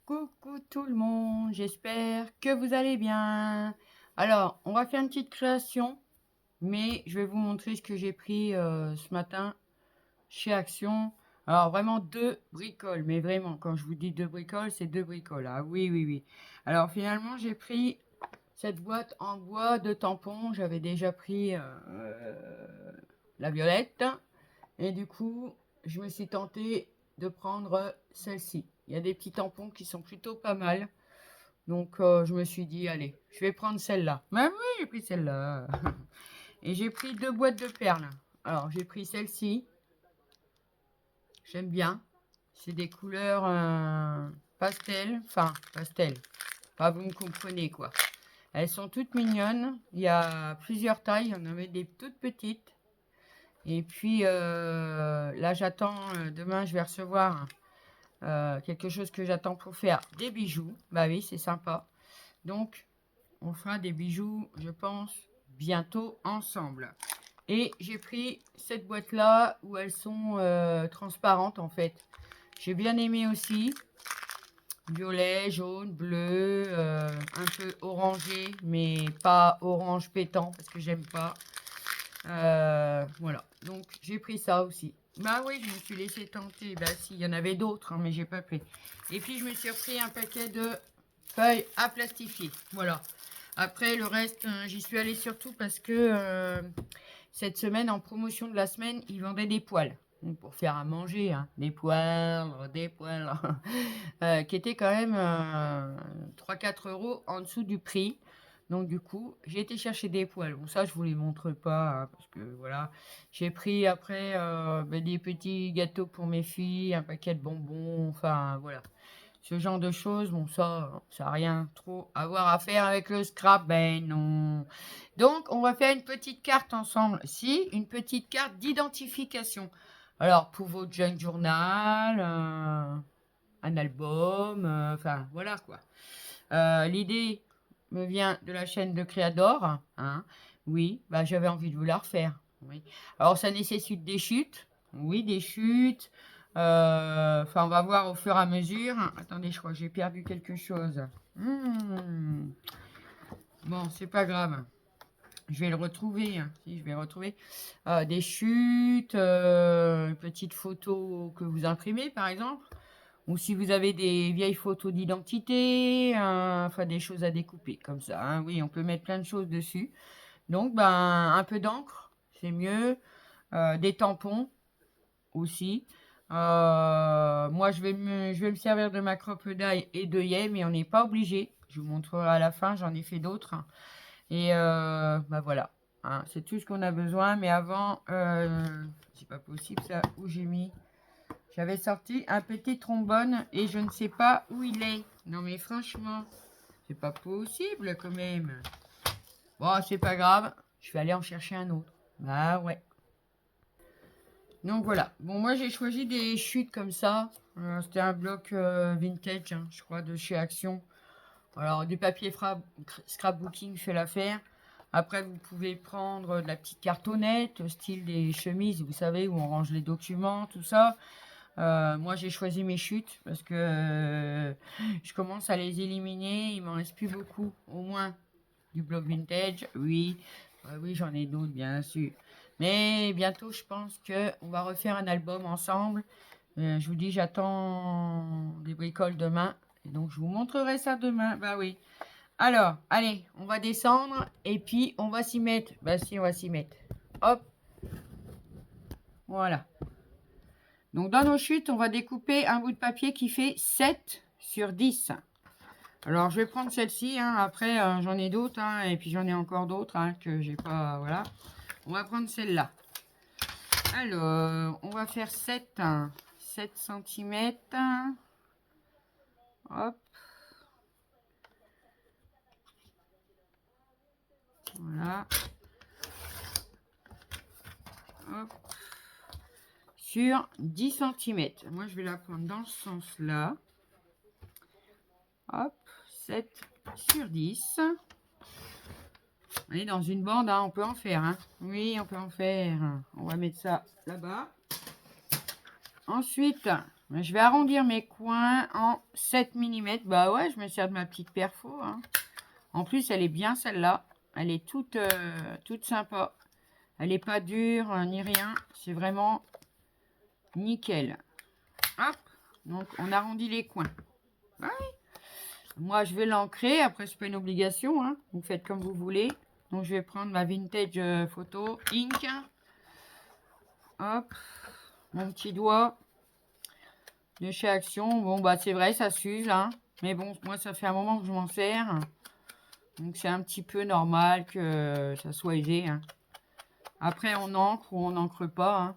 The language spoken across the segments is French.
Coucou tout le monde, j'espère que vous allez bien. Alors, on va faire une petite création, mais je vais vous montrer ce que j'ai pris ce matin chez Action. Alors, vraiment deux bricoles, mais vraiment, quand je vous dis deux bricoles, c'est deux bricoles. Ah oui, oui, oui. Alors, finalement, j'ai pris cette boîte en bois de tampons. J'avais déjà pris la violette. Et du coup, je me suis tentée de prendre celle-ci. Il y a des petits tampons qui sont plutôt pas mal. Donc, je me suis dit, allez, je vais prendre celle-là. Même oui, j'ai pris celle-là. Et j'ai pris deux boîtes de perles. Alors, j'ai pris celle-ci. J'aime bien. C'est des couleurs pastel. Enfin, pastel. Pas, vous me comprenez, quoi. Elles sont toutes mignonnes. Il y a plusieurs tailles. Il y en avait des toutes petites. Et puis, là, j'attends. Demain, je vais recevoir quelque chose que j'attends pour faire des bijoux. Bah oui, c'est sympa. Donc, on fera des bijoux, je pense, bientôt ensemble. Et j'ai pris cette boîte-là où elles sont transparentes, en fait. J'ai bien aimé aussi. Violet, jaune, bleu, un peu orangé, mais pas orange pétant, parce que j'aime pas. Voilà, donc j'ai pris ça aussi. Bah oui, je me suis laissé tenter. Bah si, il y en avait d'autres, hein, mais j'ai pas pris. Et puis je me suis repris un paquet de feuilles à plastifier. Voilà. Après le reste, j'y suis allée surtout parce que cette semaine, en promotion de la semaine, ils vendaient des poêles. Donc, pour faire à manger, hein, des poêles, qui étaient quand même 3-4 euros en dessous du prix. Donc du coup, j'ai été chercher des poêles. Bon, ça, je vous les montre pas, hein, parce que voilà. J'ai pris après des petits gâteaux pour mes filles, un paquet de bonbons, enfin voilà. Ce genre de choses, bon ça n'a rien trop à voir à faire avec le scrap, ben non. Donc, on va faire une petite carte ensemble. Si, une petite carte d'identification. Alors, pour votre jeune journal, un album, enfin voilà quoi. L'idée me vient de la chaîne de Créador, hein. Oui, bah, j'avais envie de vous la refaire. Oui. Alors, ça nécessite des chutes. Oui, des chutes. Enfin, on va voir au fur et à mesure. Attendez, je crois que j'ai perdu quelque chose. Bon, c'est pas grave. Je vais le retrouver. Si, je vais retrouver des chutes, une petite photo que vous imprimez, par exemple. Ou si vous avez des vieilles photos d'identité, enfin des choses à découper comme ça, hein. Oui, on peut mettre plein de choses dessus. Donc, ben, un peu d'encre, c'est mieux. Des tampons aussi. Moi, je vais me servir de ma crocodile et d'œillet, mais on n'est pas obligé. Je vous montrerai à la fin, j'en ai fait d'autres. Et ben voilà, hein, c'est tout ce qu'on a besoin. Mais avant, c'est pas possible ça, où j'ai mis. J'avais sorti un petit trombone et je ne sais pas où il est. Non mais franchement, c'est pas possible quand même. Bon, c'est pas grave, je vais aller en chercher un autre. Bah ouais. Donc voilà. Bon, moi j'ai choisi des chutes comme ça. C'était un bloc vintage, hein, je crois, de chez Action. Alors du papier scrapbooking fait l'affaire. Après, vous pouvez prendre de la petite cartonnette, style des chemises, vous savez, où on range les documents, tout ça. Moi, j'ai choisi mes chutes parce que je commence à les éliminer. Il m'en reste plus beaucoup, au moins du bloc vintage. Oui, oui, j'en ai d'autres, bien sûr. Mais bientôt, je pense que on va refaire un album ensemble. Je vous dis, j'attends des bricoles demain. Et donc, je vous montrerai ça demain. Bah oui. Alors, allez, on va descendre et puis on va s'y mettre. Bah si, on va s'y mettre. Hop, voilà. Donc, dans nos chutes, on va découper un bout de papier qui fait 7 sur 10. Alors, je vais prendre celle-ci. Hein. Après, j'en ai d'autres. Hein, et puis, j'en ai encore d'autres que j'ai pas... Voilà. On va prendre celle-là. Alors, on va faire 7 cm. Hop. Voilà. Hop. Sur 10 cm. Moi, je vais la prendre dans ce sens-là. Hop. 7 sur 10. On est dans une bande, hein, on peut en faire. Hein. Oui, on peut en faire. On va mettre ça là-bas. Ensuite, Je vais arrondir mes coins en 7 mm. Bah ouais, je me sers de ma petite perfo. Hein. En plus, elle est bien celle-là. Elle est toute sympa. Elle n'est pas dure ni rien. C'est vraiment nickel. Hop. Donc, on arrondit les coins. Ouais. Moi, je vais l'ancrer. Après, c'est pas une obligation. Hein. Vous faites comme vous voulez. Donc, je vais prendre ma Vintage Photo Ink. Hop. Mon petit doigt de chez Action. Bon, bah, c'est vrai, ça s'use. Hein. Mais bon, moi, ça fait un moment que je m'en sers. Donc, c'est un petit peu normal que ça soit aisé. Hein. Après, on encre ou on n'encre pas. Hein.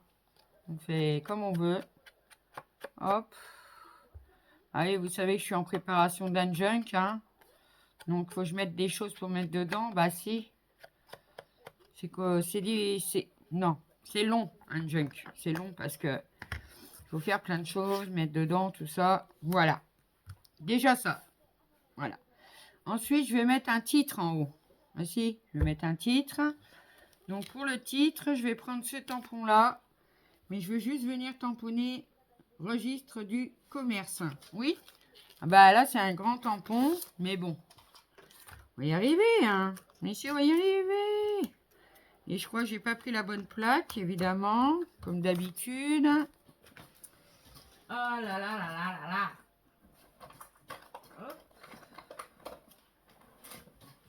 On fait comme on veut. Hop. Allez, vous savez que je suis en préparation d'un junk. Hein. Donc, faut que je mette des choses pour mettre dedans. Bah, si. C'est quoi? Non, c'est long, un junk. C'est long parce que faut faire plein de choses, mettre dedans, tout ça. Voilà. Déjà ça. Voilà. Ensuite, je vais mettre un titre en haut. Voici, je vais mettre un titre. Donc, pour le titre, je vais prendre ce tampon-là. Mais je veux juste venir tamponner registre du commerce. Oui. Ah bah là, c'est un grand tampon. Mais bon. On va y arriver, hein. Messieurs, on va y arriver. Et je crois que j'ai pas pris la bonne plaque, évidemment. Comme d'habitude. Oh là là là là là là. Hop.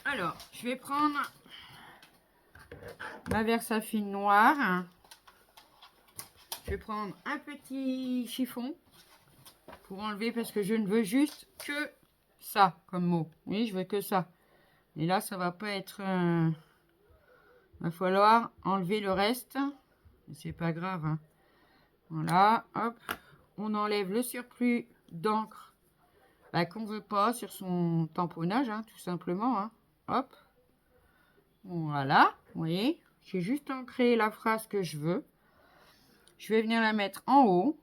Alors, je vais prendre ma Versafine noire. Je vais prendre un petit chiffon pour enlever parce que je ne veux juste que ça comme mot. Oui, je veux que ça. Et là, ça va pas être... Il va falloir enlever le reste. C'est pas grave. Hein. Voilà, hop. On enlève le surplus d'encre bah, qu'on veut pas sur son tamponnage, hein, tout simplement. Hein. Hop. Voilà, vous voyez. J'ai juste ancré la phrase que je veux. Je vais venir la mettre en haut.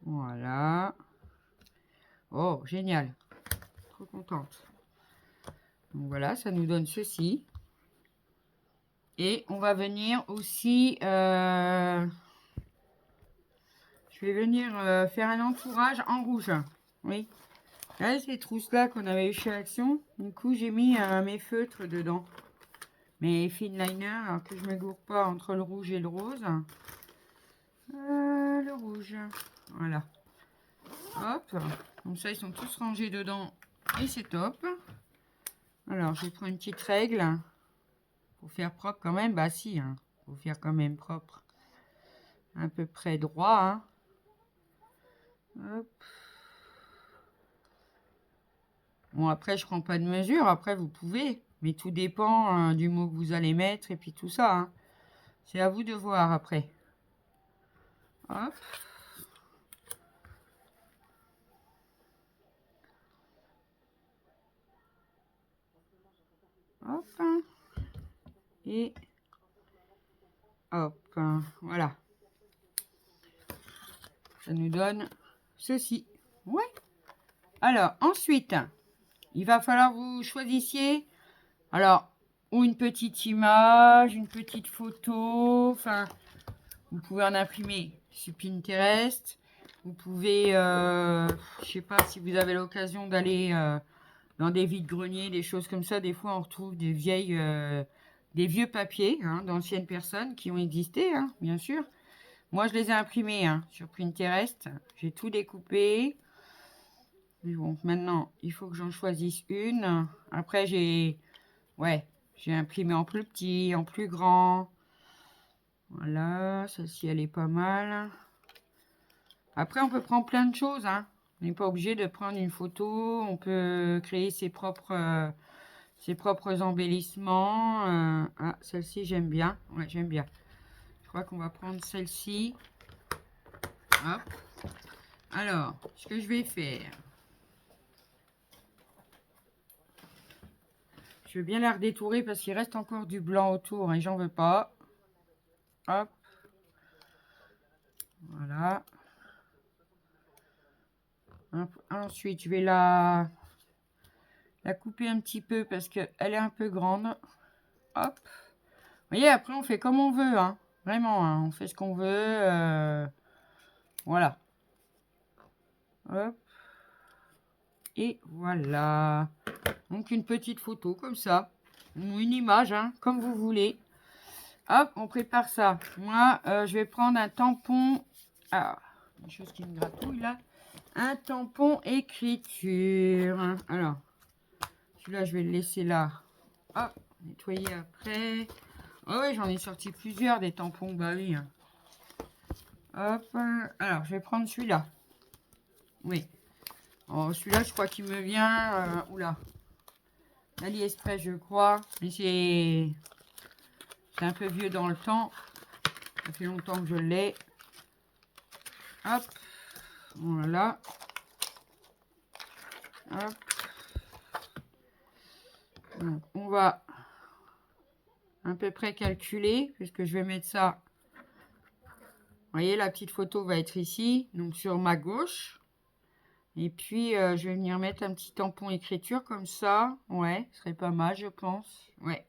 Voilà. Oh, génial. Trop contente. Donc voilà, ça nous donne ceci. Et on va venir aussi... je vais venir faire un entourage en rouge. Oui. Là, ces trousses-là qu'on avait eu chez Action. Du coup, j'ai mis mes feutres dedans. Mes finliners, alors que je ne me gourre pas entre le rouge et le rose. Le rouge. Voilà. Hop. Comme ça, ils sont tous rangés dedans. Et c'est top. Alors, je vais prendre une petite règle. Pour faire propre quand même. Bah si, hein. Faut faire quand même propre. À peu près droit. Hein. Hop. Bon, après, je prends pas de mesure. Après, vous pouvez. Mais tout dépend du mot que vous allez mettre. Et puis tout ça. Hein. C'est à vous de voir après. Hop. Hop. Et hop. Voilà. Ça nous donne ceci. Ouais. Alors, ensuite, il va falloir vous choisissiez. Alors, ou une petite image, une petite photo. Enfin, vous pouvez en imprimer sur Pinterest. Vous pouvez, je sais pas si vous avez l'occasion d'aller dans des vides-greniers, des choses comme ça. Des fois, on retrouve des vieux papiers hein, d'anciennes personnes qui ont existé, hein, bien sûr. Moi, je les ai imprimés hein, sur Pinterest. J'ai tout découpé. Mais bon, maintenant, il faut que j'en choisisse une. Après, j'ai imprimé en plus petit, en plus grand. Voilà, celle-ci, elle est pas mal. Après, on peut prendre plein de choses. Hein. On n'est pas obligé de prendre une photo. On peut créer ses propres embellissements. Ah, celle-ci, j'aime bien. Ouais, j'aime bien. Je crois qu'on va prendre celle-ci. Hop. Alors, ce que je vais faire... Je vais bien la redétourer parce qu'il reste encore du blanc autour et j'en veux pas. Hop. Voilà. Ensuite, je vais la couper un petit peu parce qu'elle est un peu grande. Hop. Vous voyez, après, on fait comme on veut. Hein. Vraiment, hein, on fait ce qu'on veut. Voilà. Hop. Et voilà. Donc une petite photo comme ça. Ou une image, hein, comme vous voulez. Hop, on prépare ça. Moi, je vais prendre un tampon. Ah, une chose qui me gratouille là. Un tampon écriture. Alors, celui-là, je vais le laisser là. Hop, nettoyer après. Oh oui, j'en ai sorti plusieurs des tampons. Bah oui. Hein. Hop. Alors, je vais prendre celui-là. Oui. Oh, celui-là, je crois qu'il me vient. Oula. AliExpress, je crois. Mais c'est un peu vieux dans le temps. Ça fait longtemps que je l'ai. Hop. Voilà. Hop. Donc, on va à peu près calculer, puisque je vais mettre ça. Vous voyez, la petite photo va être ici, donc sur ma gauche. Et puis, je vais venir mettre un petit tampon écriture comme ça. Ouais, ce serait pas mal, je pense. Ouais.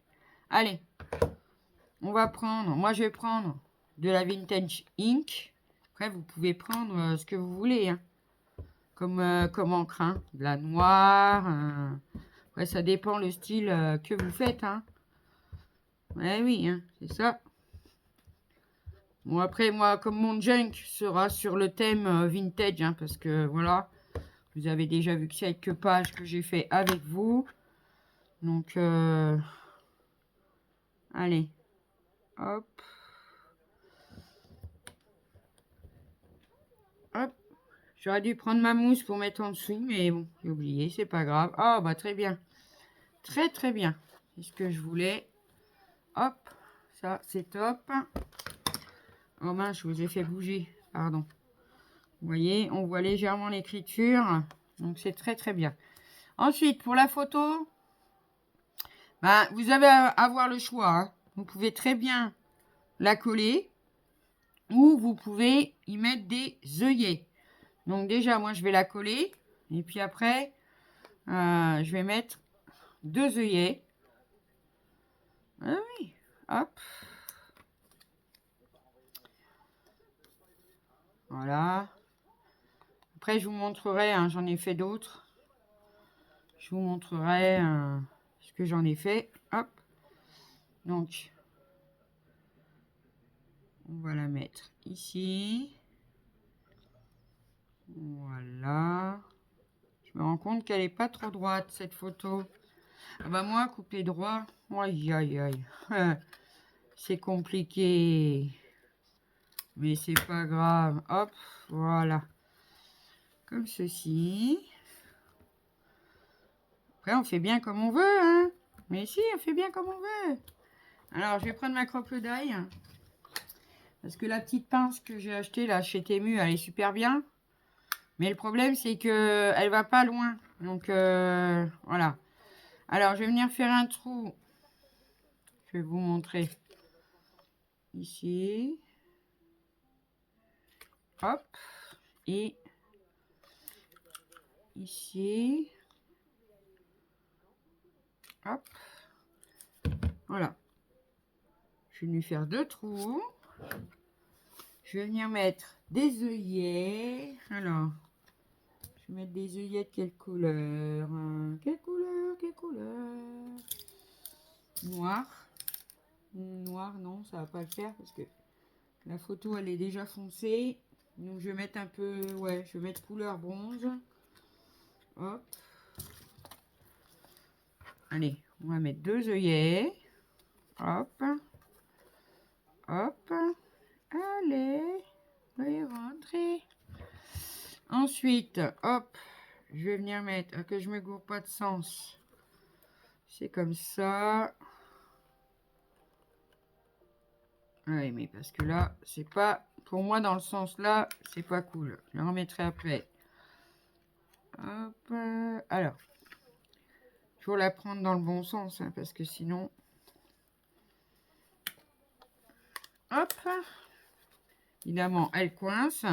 Allez. On va prendre, moi je vais prendre de la Vintage Ink. Après, vous pouvez prendre ce que vous voulez. Hein. Comme encre, hein. De la noire. Après, ça dépend le style que vous faites. Hein. Ouais, oui, hein, c'est ça. Bon, après, moi, comme mon junk sera sur le thème vintage, hein, parce que, voilà, vous avez déjà vu que c'est quelques pages que j'ai fait avec vous. Donc, allez, hop. Hop. J'aurais dû prendre ma mousse pour mettre en dessous, mais bon, j'ai oublié, c'est pas grave. Ah, bah, très bien. Très, très bien. C'est ce que je voulais. Hop, ça, c'est top. Oh mince, je vous ai fait bouger, pardon. Vous voyez, on voit légèrement l'écriture. Donc, c'est très, très bien. Ensuite, pour la photo, ben, vous avez à avoir le choix. Hein. Vous pouvez très bien la coller ou vous pouvez y mettre des œillets. Donc, déjà, moi, je vais la coller. Et puis après, je vais mettre 2 œillets. Ah oui, hop. Voilà. Après, je vous montrerai, hein, j'en ai fait d'autres. Je vous montrerai ce que j'en ai fait. Hop. Donc, on va la mettre ici. Voilà. Je me rends compte qu'elle n'est pas trop droite, cette photo. Ah bah moi, couper droit, aïe, aïe, aïe. C'est compliqué. Mais c'est pas grave. Hop, voilà. Comme ceci. Après, on fait bien comme on veut, hein. Mais si, on fait bien comme on veut. Alors, je vais prendre ma crocodile. Parce que la petite pince que j'ai achetée là chez Temu, elle est super bien. Mais le problème, c'est que elle va pas loin. Donc, voilà. Alors, je vais venir faire un trou. Je vais vous montrer. Ici. Hop. Et ici. Hop. Voilà. Je vais lui faire 2 trous. Je vais venir mettre des œillets. Alors, je vais mettre des œillets de quelle couleur? Quelle couleur? Quelle couleur? Noir. Noir, non, ça va pas le faire parce que la photo, elle est déjà foncée. Donc, je vais mettre un peu... Ouais, je vais mettre couleur bronze. Hop. Allez, on va mettre 2 œillets. Hop. Hop. Allez. Allez, rentrer. Ensuite, hop. Je vais venir mettre... que je me gourre pas de sens. C'est comme ça. Oui, mais parce que là, c'est pas... Pour moi, dans le sens là, c'est pas cool. Je le remettrai après. Hop. Alors. Il faut la prendre dans le bon sens, hein, parce que sinon... Hop. Évidemment, elle coince.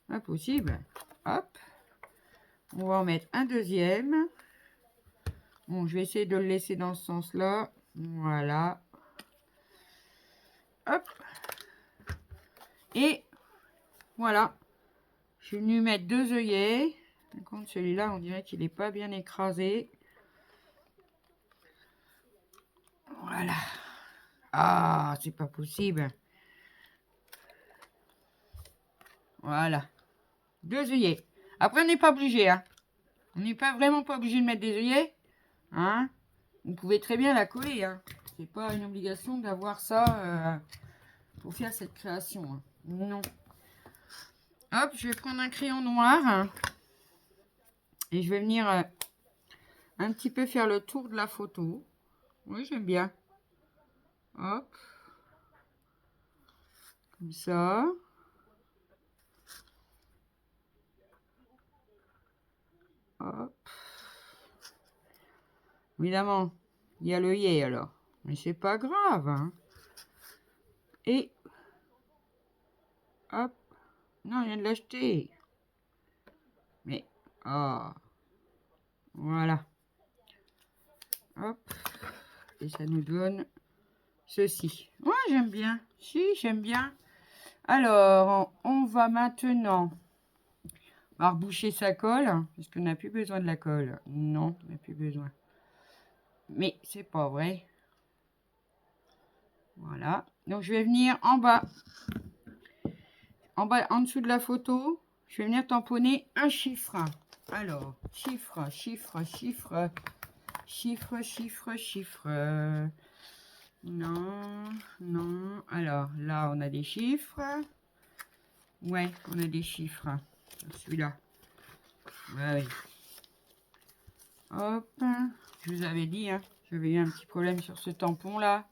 Pas possible. Hop. On va en mettre un deuxième. Bon, je vais essayer de le laisser dans ce sens-là. Voilà. Hop. Et voilà. Je vais lui mettre 2 œillets. Par contre, celui-là, on dirait qu'il n'est pas bien écrasé. Voilà. Ah, c'est pas possible. Voilà. 2 œillets. Après, on n'est pas obligé, hein. On n'est pas vraiment pas obligé de mettre des œillets. Hein. Vous pouvez très bien la coller, hein. C'est pas une obligation d'avoir ça pour faire cette création. Hein. Non. Hop, je vais prendre un crayon noir. Hein, et je vais venir un petit peu faire le tour de la photo. Oui, j'aime bien. Hop. Comme ça. Hop. Évidemment, il y a l'œillet alors. Mais c'est pas grave. Hein. Et hop. Non, il vient de l'acheter. Mais, ah. Voilà. Hop. Et ça nous donne ceci. Ouais, j'aime bien. Si, j'aime bien. Alors, on va maintenant reboucher sa colle. Parce qu'on n'a plus besoin de la colle. Non, on n'a plus besoin. Mais c'est pas vrai. Voilà. Donc, je vais venir en bas. En bas, en dessous de la photo, je vais venir tamponner un chiffre. Alors, chiffre, chiffre, chiffre, chiffre, chiffre, chiffre. Non, non. Alors, là, on a des chiffres. Ouais, on a des chiffres. Celui-là. Ouais, oui. Hop. Je vous avais dit, hein, j'avais eu un petit problème sur ce tampon-là.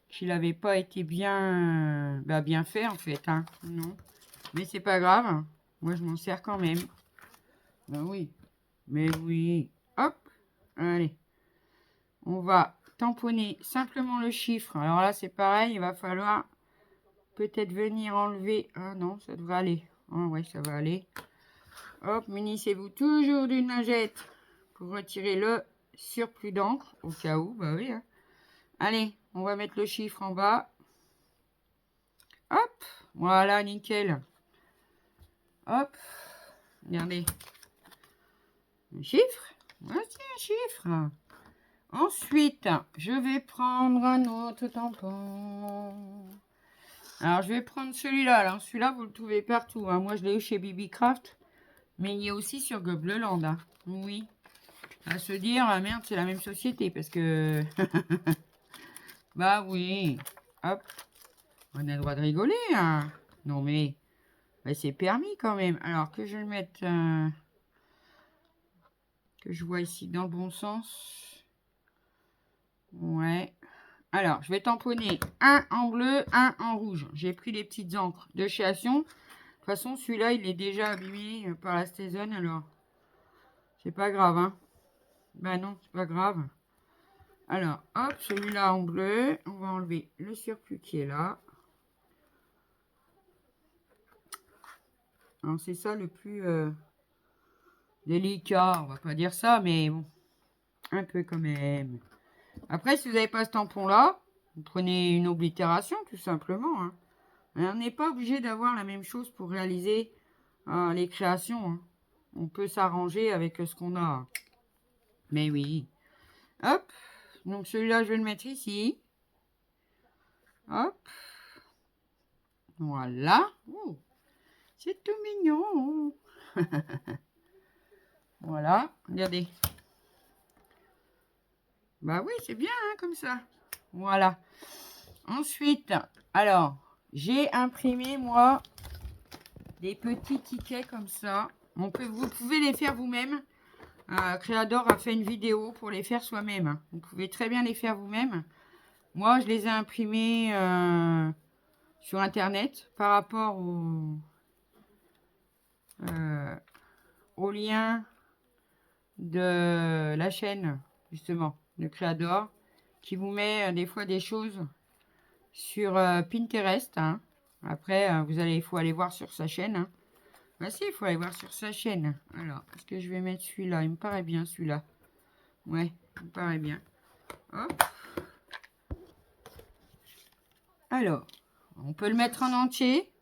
Qu'il n'avait pas été bien, bien fait, en fait. Hein. Non. Mais c'est pas grave. Moi, je m'en sers quand même. Ben oui. Mais oui. Hop. Allez. On va tamponner simplement le chiffre. Alors là, c'est pareil. Il va falloir peut-être venir enlever. Ah non, ça devrait aller. Ah ouais, ça va aller. Hop, munissez-vous toujours d'une lingette pour retirer le surplus d'encre. Au cas où, bah oui. Hein. Allez, on va mettre le chiffre en bas. Hop. Voilà, nickel. Hop. Regardez. Un chiffre. Voici un chiffre. Ensuite, je vais prendre un autre tampon. Alors, je vais prendre celui-là. Alors, celui-là, vous le trouvez partout. Hein. Moi, je l'ai eu chez Bibi Craft. Mais il y a aussi sur Gobleland. Hein. Oui. À se dire, ah, merde, c'est la même société. Parce que... bah oui. Hop. On a le droit de rigoler. Hein. Non, mais... bah, c'est permis quand même. Alors, que je le mette... que je vois ici dans le bon sens. Ouais. Alors, je vais tamponner un en bleu, un en rouge. J'ai pris les petites encres de chez Action. De toute façon, celui-là, il est déjà abîmé par la Stézone, alors c'est pas grave, hein. Bah non, c'est pas grave. Alors, hop, celui-là en bleu. On va enlever le surplus qui est là. Alors, c'est ça le plus délicat. On va pas dire ça, mais bon, un peu quand même. Après, si vous n'avez pas ce tampon-là, vous prenez une oblitération, tout simplement, hein. On n'est pas obligé d'avoir la même chose pour réaliser les créations. Hein. On peut s'arranger avec ce qu'on a. Mais oui. Hop. Donc celui-là, je vais le mettre ici. Hop. Voilà. Oh, c'est tout mignon. Voilà. Regardez. Bah oui, c'est bien hein, comme ça. Voilà. Ensuite, alors, j'ai imprimé, moi, des petits tickets comme ça. Vous pouvez les faire vous-même. Creador a fait une vidéo pour les faire soi-même. Vous pouvez très bien les faire vous-même. Moi, je les ai imprimés sur Internet par rapport au lien de la chaîne, justement, de Creador, qui vous met des fois des choses sur Pinterest. Hein. Après, il faut aller voir sur sa chaîne. Hein. Bah si, il faut aller voir sur sa chaîne. Alors, est-ce que je vais mettre celui-là? Il me paraît bien, celui-là. Ouais, il me paraît bien. Hop. Alors, on peut le mettre en entier.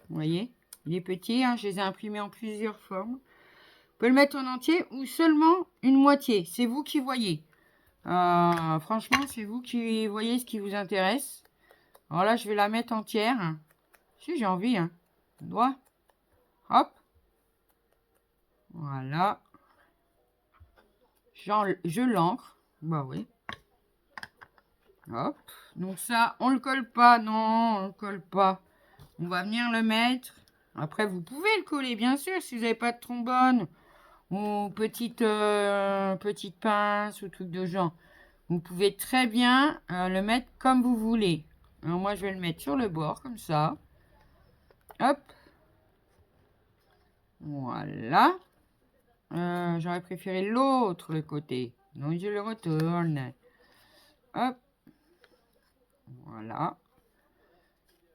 Vous voyez, il est petit, hein, je les ai imprimés en plusieurs formes. On peut le mettre en entier ou seulement une moitié. C'est vous qui voyez. Franchement, c'est vous qui voyez ce qui vous intéresse. Alors là, je vais la mettre entière. Si j'ai envie, hein. Doigt. Hop. Voilà. Je l'encre. Bah oui. Hop. Donc ça, on le colle pas. Non, on le colle pas. On va venir le mettre. Après, vous pouvez le coller, bien sûr, si vous n'avez pas de trombone ou petite pince ou truc de genre. Vous pouvez très bien le mettre comme vous voulez. Alors moi, je vais le mettre sur le bord, comme ça. Hop. Voilà. J'aurais préféré l'autre côté. Donc, je le retourne. Hop. Voilà.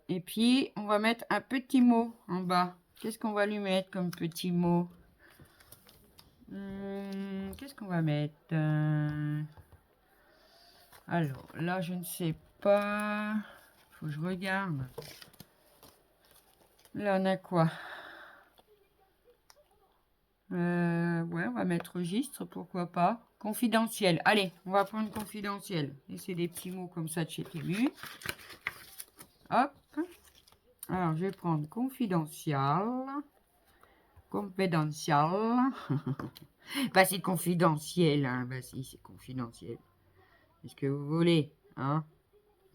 Et puis, on va mettre un petit mot en bas. Qu'est-ce qu'on va lui mettre comme petit mot? Qu'est-ce qu'on va mettre? Alors, là, je ne sais pas. Faut que je regarde. Là, on a quoi? Ouais, on va mettre registre, pourquoi pas. Confidentiel. Allez, on va prendre confidentiel. Et c'est des petits mots comme ça de chez Temu. Hop. Alors, je vais prendre confidentiel. Confidentiel. Bah, c'est confidentiel, hein. Bah, si, c'est confidentiel. Est-ce que vous voulez, hein?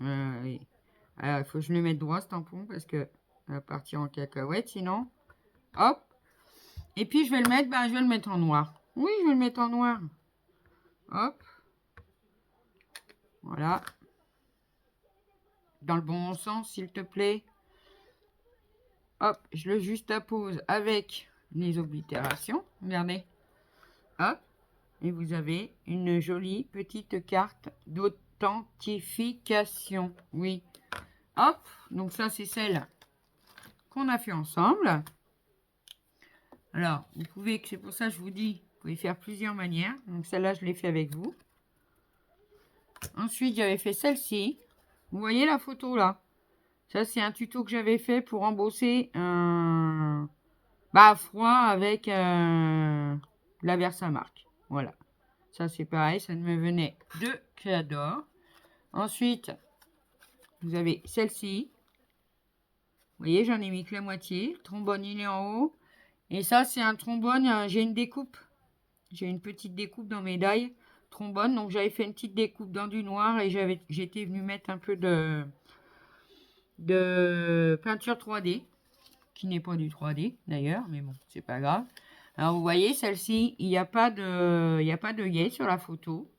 Oui. Alors, il faut que je le mette droit, ce tampon, parce que ça va partir en cacahuète, sinon. Hop. Et puis, je vais le mettre, bah, je vais le mettre en noir. Oui, je vais le mettre en noir. Hop. Voilà. Dans le bon sens, s'il te plaît. Hop, je le juxtapose avec les oblitérations. Regardez. Hop. Et vous avez une jolie petite carte d'authentification. Oui. Hop. Donc ça, c'est celle qu'on a fait ensemble. Alors, vous pouvez, c'est pour ça que je vous dis, vous pouvez faire plusieurs manières. Donc celle-là, je l'ai fait avec vous. Ensuite, j'avais fait celle-ci. Vous voyez la photo là? Ça, c'est un tuto que j'avais fait pour embosser un à froid avec la Versamark. Voilà. Ça, c'est pareil. Ça me venait de Créador. Ensuite, vous avez celle-ci. Vous voyez, j'en ai mis que la moitié. Le trombone, il est en haut. Et ça, c'est un trombone. J'ai une découpe. J'ai une petite découpe dans mes die trombone. Donc, j'avais fait une petite découpe dans du noir. Et j'étais venu mettre un peu de peinture 3D. Qui n'est pas du 3D, d'ailleurs. Mais bon, c'est pas grave. Alors, vous voyez, celle-ci, il n'y a pas d'œillet sur la photo.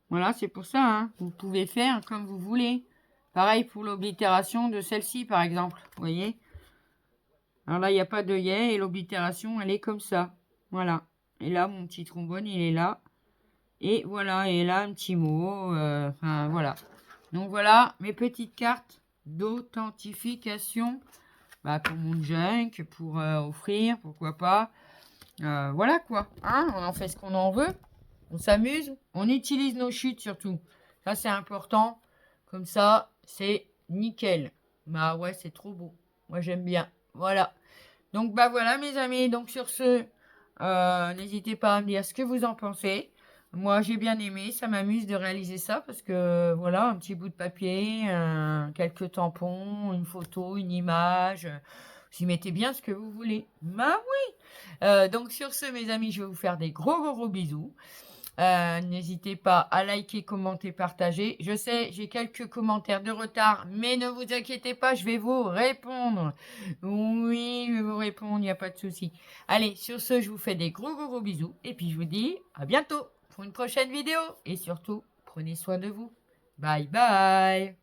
Voilà, c'est pour ça. Hein. Vous pouvez faire comme vous voulez. Pareil pour l'oblitération de celle-ci, par exemple. Vous voyez? Alors là, il n'y a pas d'œillet et l'oblitération, elle est comme ça. Voilà. Et là, mon petit trombone, il est là. Et voilà, et là, un petit mot. Enfin, voilà. Donc, voilà mes petites cartes d'authentification. Bah, pour mon junk, pour offrir, pourquoi pas. Voilà quoi. Hein, on en fait ce qu'on en veut. On s'amuse. On utilise nos chutes surtout. Ça, c'est important. Comme ça, c'est nickel. Bah ouais, c'est trop beau. Moi, j'aime bien. Voilà. Donc, bah voilà, mes amis. Donc, sur ce, n'hésitez pas à me dire ce que vous en pensez. Moi, j'ai bien aimé. Ça m'amuse de réaliser ça parce que, voilà, un petit bout de papier, quelques tampons, une photo, une image. Vous y mettez bien ce que vous voulez. Bah oui. Donc, sur ce, mes amis, je vais vous faire des gros bisous. N'hésitez pas à liker, commenter, partager. Je sais, j'ai quelques commentaires de retard, mais ne vous inquiétez pas, je vais vous répondre. Oui, je vais vous répondre, il n'y a pas de souci. Allez, sur ce, je vous fais des gros bisous. Et puis, je vous dis à bientôt pour une prochaine vidéo. Et surtout, prenez soin de vous. Bye bye.